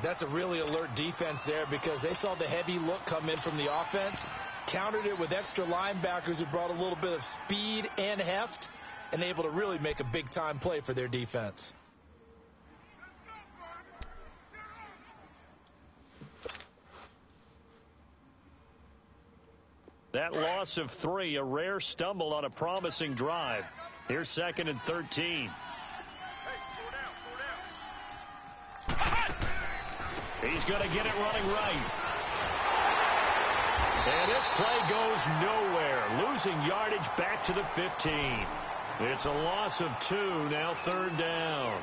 That's a really alert defense there because they saw the heavy look come in from the offense, countered it with extra linebackers who brought a little bit of speed and heft, and able to really make a big-time play for their defense. That loss of 3, a rare stumble on a promising drive. Here's 2nd and 13. He's going to get it running right. And this play goes nowhere, losing yardage back to the 15. It's a loss of 2, now 3rd down.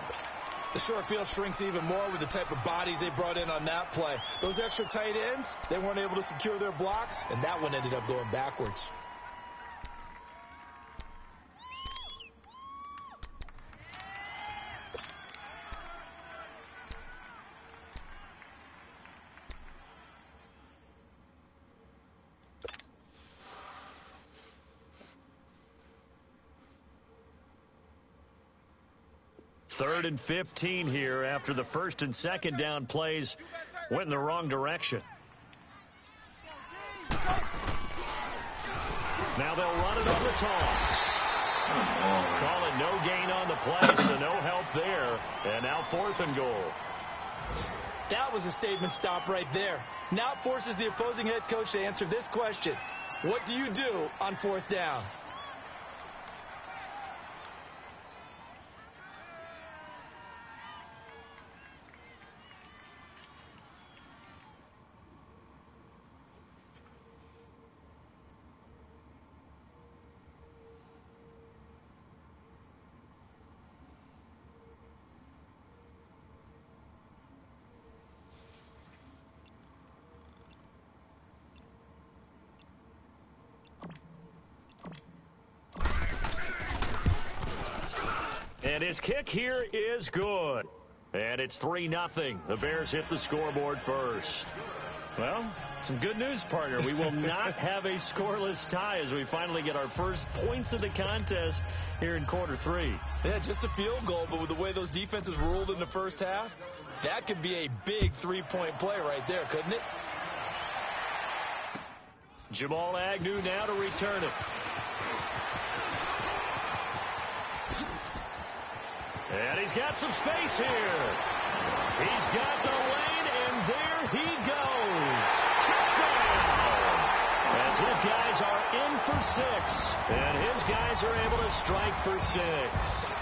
The short field shrinks even more with the type of bodies they brought in on that play. Those extra tight ends, they weren't able to secure their blocks, and that one ended up going backwards. Third and 15 here after the 1st and 2nd down plays went in the wrong direction. Now they'll run it on the toss. Call it no gain on the play, so no help there. And now 4th and goal. That was a statement stop right there. Now it forces the opposing head coach to answer this question. What do you do on 4th down? And his kick here is good. And it's 3-0. The Bears hit the scoreboard first. Well, some good news, partner. We will not have a scoreless tie as we finally get our first points of the contest here in quarter 3. Yeah, just a field goal, but with the way those defenses ruled in the first half, that could be a big three-point play right there, couldn't it? Jamal Agnew now to return it. And he's got some space here. He's got the lane, and there he goes. Touchdown! As his guys are in for 6, and his guys are able to strike for 6.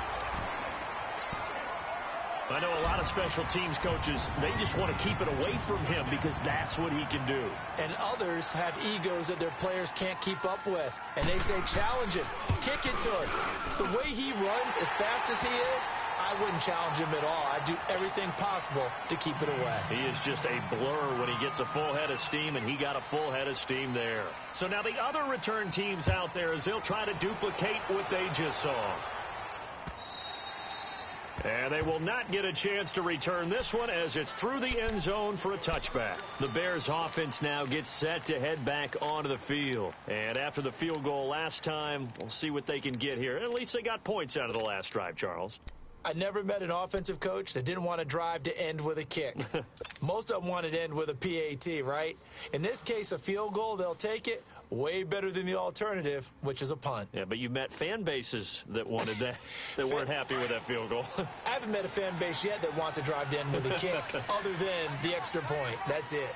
I know a lot of special teams coaches, they just want to keep it away from him because that's what he can do. And others have egos that their players can't keep up with. And they say, challenge him, kick it to him. The way he runs as fast as he is, I wouldn't challenge him at all. I'd do everything possible to keep it away. He is just a blur when he gets a full head of steam, and he got a full head of steam there. So now the other return teams out there, as they'll try to duplicate what they just saw. And they will not get a chance to return this one as it's through the end zone for a touchback. The Bears offense now gets set to head back onto the field. And after the field goal last time, we'll see what they can get here. At least they got points out of the last drive, Charles. I never met an offensive coach that didn't want to drive to end with a kick. Most of them wanted to end with a PAT, right? In this case, a field goal, they'll take it. Way better than the alternative, which is a punt. Yeah, but you met fan bases that wanted that, that weren't happy with that field goal. I haven't met a fan base yet that wants to drive to end with a kick, other than the extra point. That's it.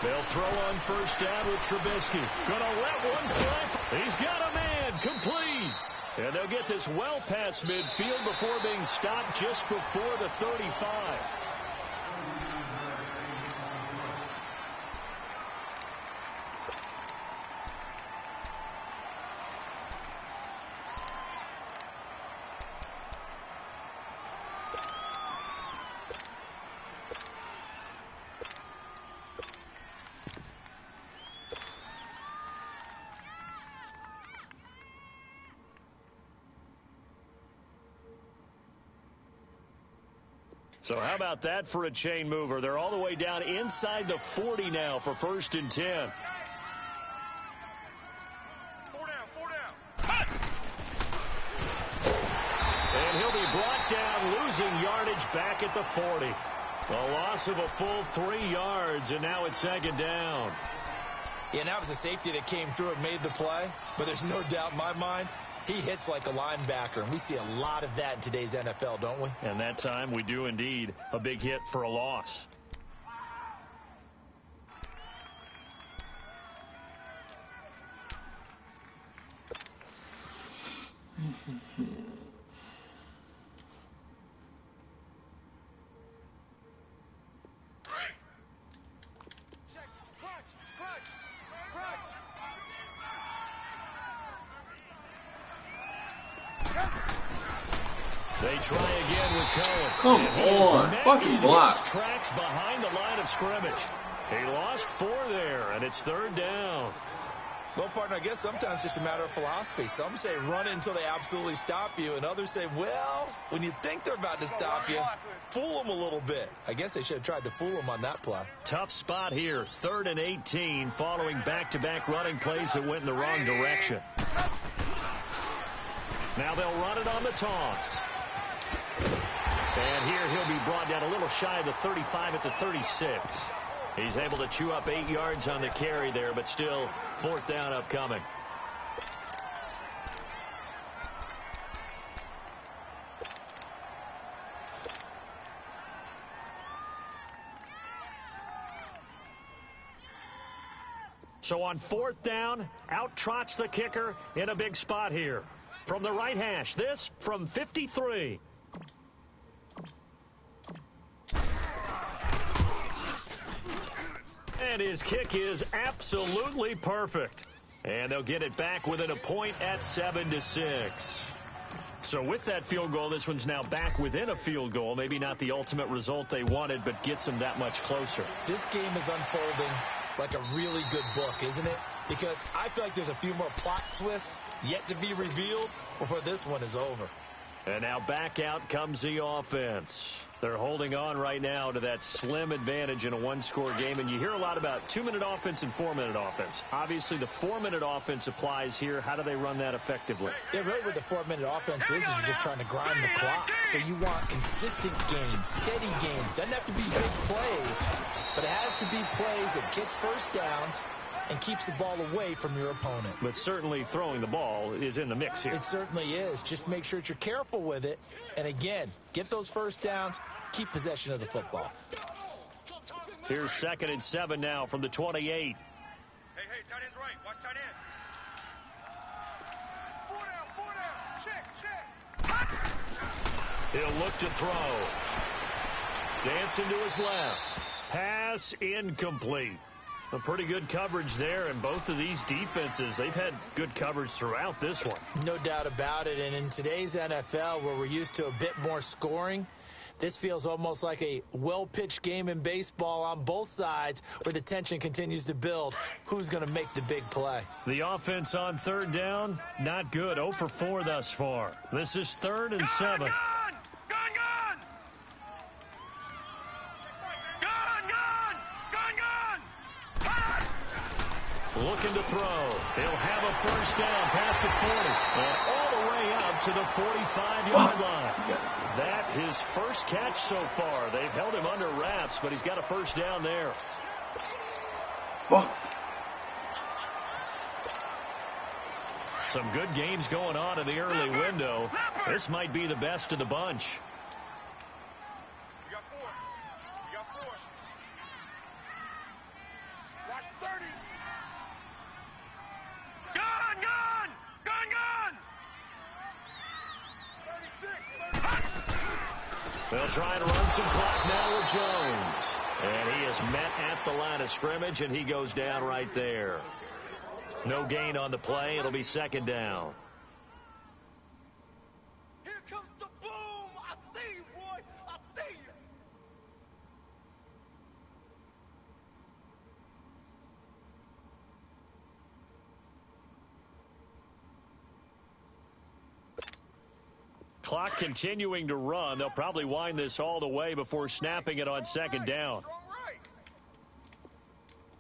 They'll throw on first down with Trubisky. Gonna let one fly. He's got a man. Complete. And they'll get this well past midfield before being stopped just before the 35. So how about that for a chain mover? They're all the way down inside the 40 now for 1st and 10. 4 down. Cut! And he'll be brought down, losing yardage back at the 40. A loss of a full 3 yards, and now it's 2nd down. Yeah, and that was a safety that came through and made the play. But there's no doubt in my mind, he hits like a linebacker, and we see a lot of that in today's NFL, don't we? And that time we do indeed. A big hit for a loss. They try again with Cohen. Come on, fucking block. Tracks behind the line of scrimmage. He lost 4 there, and it's 3rd down. Well, partner, I guess sometimes it's just a matter of philosophy. Some say run until they absolutely stop you, and others say, well, when you think they're about to stop you, fool them a little bit. I guess they should have tried to fool them on that play. Tough spot here, 3rd and 18, following back-to-back running plays that went in the wrong direction. Now they'll run it on the toss. And here he'll be brought down a little shy of the 35 at the 36. He's able to chew up 8 yards on the carry there, but still 4th down upcoming. So on 4th down, out trots the kicker in a big spot here. From the right hash, this from 53. And his kick is absolutely perfect. And they'll get it back within a point at 7-6. So with that field goal, this one's now back within a field goal. Maybe not the ultimate result they wanted, but gets them that much closer. This game is unfolding like a really good book, isn't it? because I feel like there's a few more plot twists yet to be revealed before this one is over. And now back out comes the offense. They're holding on right now to that slim advantage in a one-score game. And you hear a lot about 2-minute offense and 4-minute offense. Obviously, the 4-minute offense applies here. How do they run that effectively? Yeah, really what the 4-minute offense is you're just trying to grind the clock. So you want consistent gains, steady gains. Doesn't have to be big plays, but it has to be plays that gets first downs and keeps the ball away from your opponent. But certainly throwing the ball is in the mix here. It certainly is. Just make sure that you're careful with it. And again, get those first downs, keep possession of the football. Here's 2nd and 7 now from the 28. Hey, tight end's right. Watch tight end. 4 down. Check. He'll look to throw. Dancing to his left. Pass incomplete. A pretty good coverage there, and both of these defenses, they've had good coverage throughout this one. No doubt about it, and in today's NFL, where we're used to a bit more scoring, this feels almost like a well-pitched game in baseball on both sides where the tension continues to build. Who's going to make the big play? The offense on 3rd down, not good. 0 for 4 thus far. This is 3rd and 7. Looking to throw. He'll have a first down past the 40 and all the way up to the 45-yard line. That his first catch so far. They've held him under wraps, but he's got a first down there. Some good games going on in the early window. This might be the best of the bunch. We got 4. Watch 30. Gun! 36. They'll try and run some clock now with Jones. And he is met at the line of scrimmage, and he goes down right there. No gain on the play. It'll be 2nd down. Here comes the boom. I see you, boy. I see you. Clock continuing to run. They'll probably wind this all the way before snapping it on 2nd down.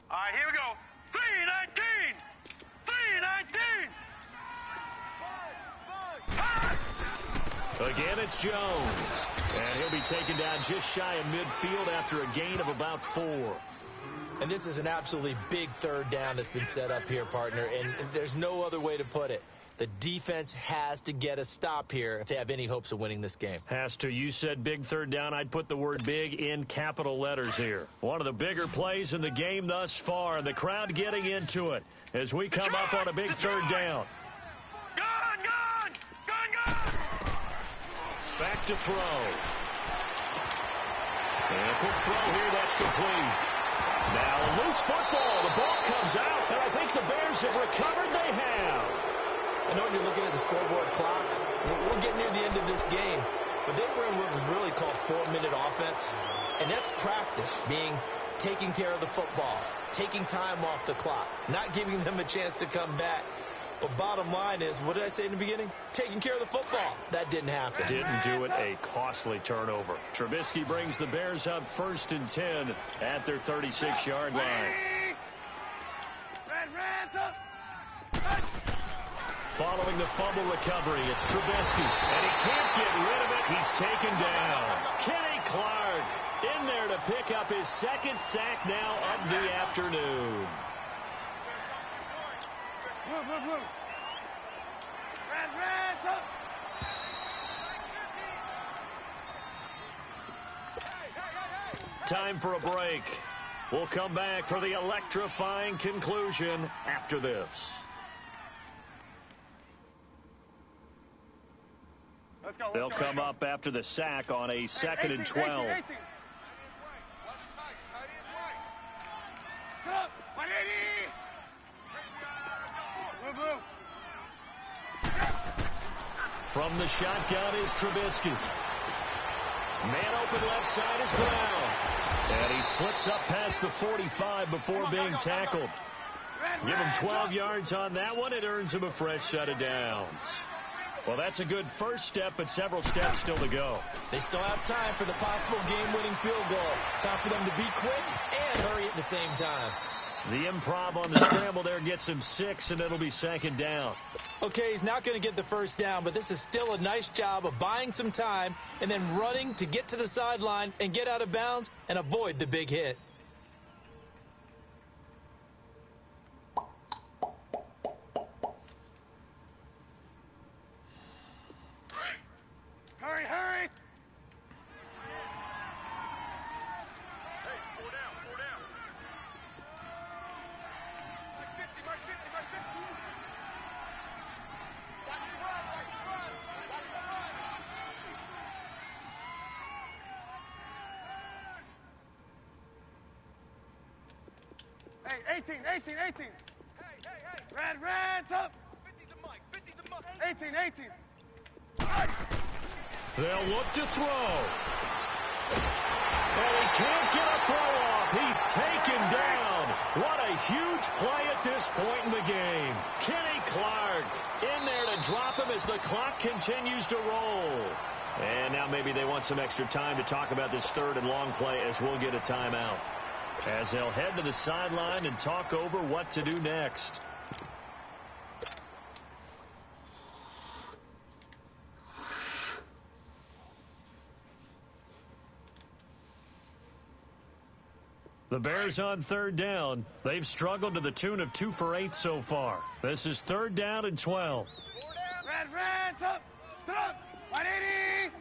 All right, here we go. 3-19. Again, it's Jones. And he'll be taken down just shy of midfield after a gain of about 4. And this is an absolutely big 3rd down that's been set up here, partner. And there's no other way to put it. The defense has to get a stop here if they have any hopes of winning this game. Has to. You said big 3rd down. I'd put the word big in capital letters here. One of the bigger plays in the game thus far. The crowd getting into it as we come up on a big 3rd down. Gun! Back to throw. And a quick throw here. That's complete. Now a loose football. The ball comes out, and I think the Bears have recovered. They have. I know when you're looking at the scoreboard clock, we're getting near the end of this game, but they were in what was really called 4-minute offense, and that's practice, being taking care of the football, taking time off the clock, not giving them a chance to come back. But bottom line is, what did I say in the beginning? Taking care of the football. That didn't happen. Didn't do it. A costly turnover. Trubisky brings the Bears up 1st and 10 at their 36-yard line. Following the fumble recovery, it's Trubisky, and he can't get rid of it. He's taken down. Kenny Clark in there to pick up his 2nd sack now of the afternoon. Time for a break. We'll come back for the electrifying conclusion after this. They'll come up after the sack on a 2nd and 12. From the shotgun is Trubisky. Man open left side is Brown. And he slips up past the 45 before being tackled. Give him 12 yards on that one. It earns him a fresh set of downs. Well, that's a good first step, but several steps still to go. They still have time for the possible game-winning field goal. Time for them to be quick and hurry at the same time. The improv on the scramble there gets him 6, and it'll be second down. Okay, he's not going to get the first down, but this is still a nice job of buying some time and then running to get to the sideline and get out of bounds and avoid the big hit. Hurry, hurry! Hey, 18. Hey. Red, up. 50 the mic. 18. They'll look to throw. And he can't get a throw off. He's taken down. What a huge play at this point in the game. Kenny Clark in there to drop him as the clock continues to roll. And now maybe they want some extra time to talk about this third and long play as we'll get a timeout. As they'll head to the sideline and talk over what to do next. The Bears on third down. They've struggled to the tune of 2 for 8 so far. This is third down and 12. Red, up. 180.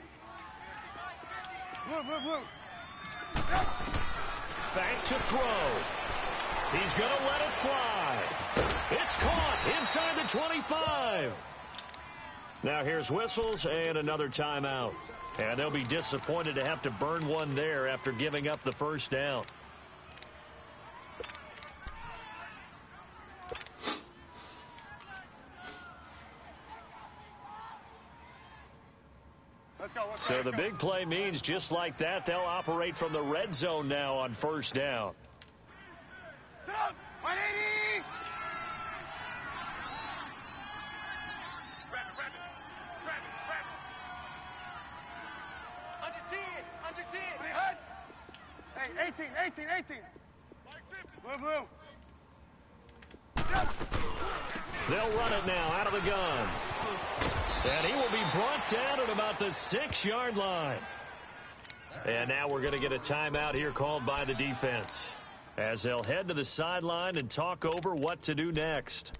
Blue. Back to throw. He's going to let it fly. It's caught inside the 25. Now here's whistles and another timeout. And they'll be disappointed to have to burn one there after giving up the first down. So the big play means just like that, they'll operate from the red zone now on first down. 180. Under 10. Hey, 18. Blue. They'll run it now out of the gun. And he will be brought down at about the 6-yard line. And now we're going to get a timeout here called by the defense as they'll head to the sideline and talk over what to do next.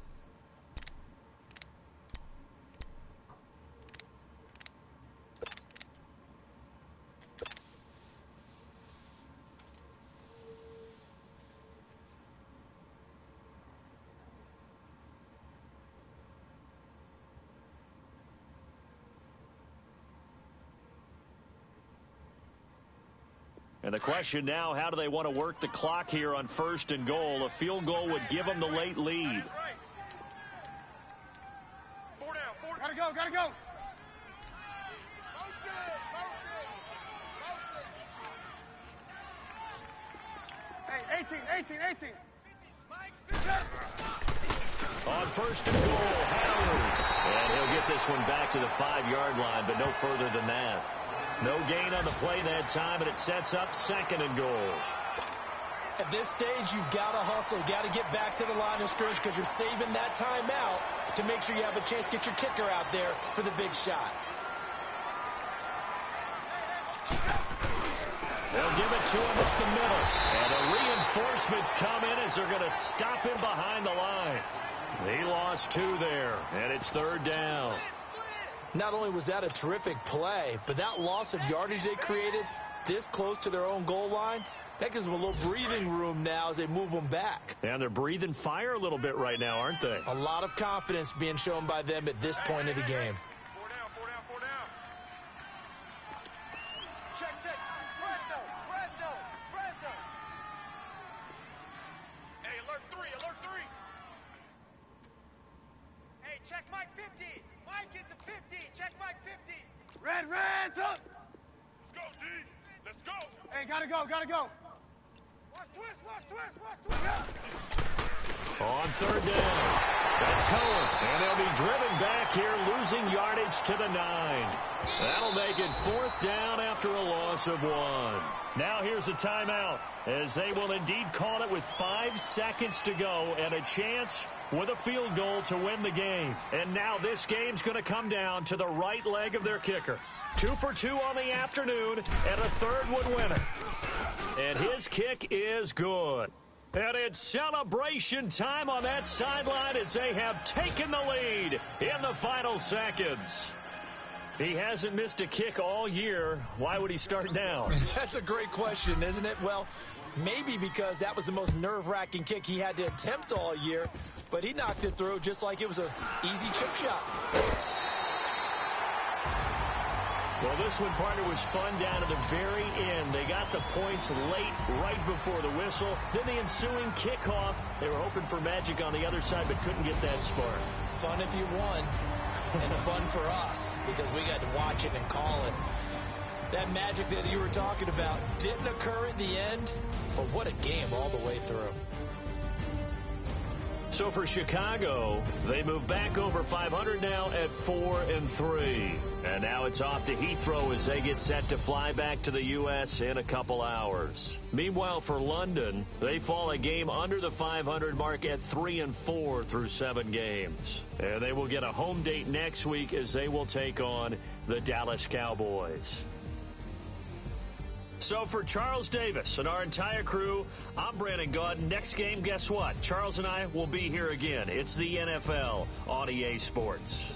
And the question now, how do they want to work the clock here on first and goal? A field goal would give them the late lead. Four down. Gotta go. Hey, 18. On first and goal, Howard. And he'll get this one back to the 5-yard line, but no further than that. No gain on the play that time, and it sets up second and goal. At this stage, you've got to hustle. You've got to get back to the line of scrimmage because you're saving that timeout to make sure you have a chance to get your kicker out there for the big shot. They'll give it to him up the middle. And the reinforcements come in as they're going to stop him behind the line. He lost 2 there, and it's third down. Not only was that a terrific play, but that loss of yardage they created this close to their own goal line, that gives them a little breathing room now as they move them back. And they're breathing fire a little bit right now, aren't they? A lot of confidence being shown by them at this point of the game. Four down. Check. Fresno. Hey, alert 3. Hey, check Mike 50. Mike is a 50. Check Mike 50. Red, up. Let's go, D. Let's go. Hey, gotta go. Watch twist. On third down. That's Cohen. And they'll be driven back here, losing yardage to the 9. That'll make it 4th down after a loss of 1. Now here's a timeout, as they will indeed call it with 5 seconds to go and a chance with a field goal to win the game. And now this game's going to come down to the right leg of their kicker. 2 for 2 on the afternoon, and a third would win it. And his kick is good. And it's celebration time on that sideline as they have taken the lead in the final seconds. He hasn't missed a kick all year. Why would he start now? That's a great question, isn't it? Well, maybe because that was the most nerve-wracking kick he had to attempt all year, but he knocked it through just like it was an easy chip shot. Well, this one, partner, was fun down to the very end. They got the points late, right before the whistle. Then the ensuing kickoff. They were hoping for magic on the other side, but couldn't get that spark. Fun if you won, and fun for us, because we got to watch it and call it. That magic that you were talking about didn't occur at the end, but what a game all the way through. So for Chicago, they move back over 500 now at 4-3. And now it's off to Heathrow as they get set to fly back to the U.S. in a couple hours. Meanwhile, for London, they fall a game under the 500 mark at 3-4 through 7 games. And they will get a home date next week as they will take on the Dallas Cowboys. So for Charles Davis and our entire crew, I'm Brandon Gaudin. Next game, guess what? Charles and I will be here again. It's the NFL on EA Sports.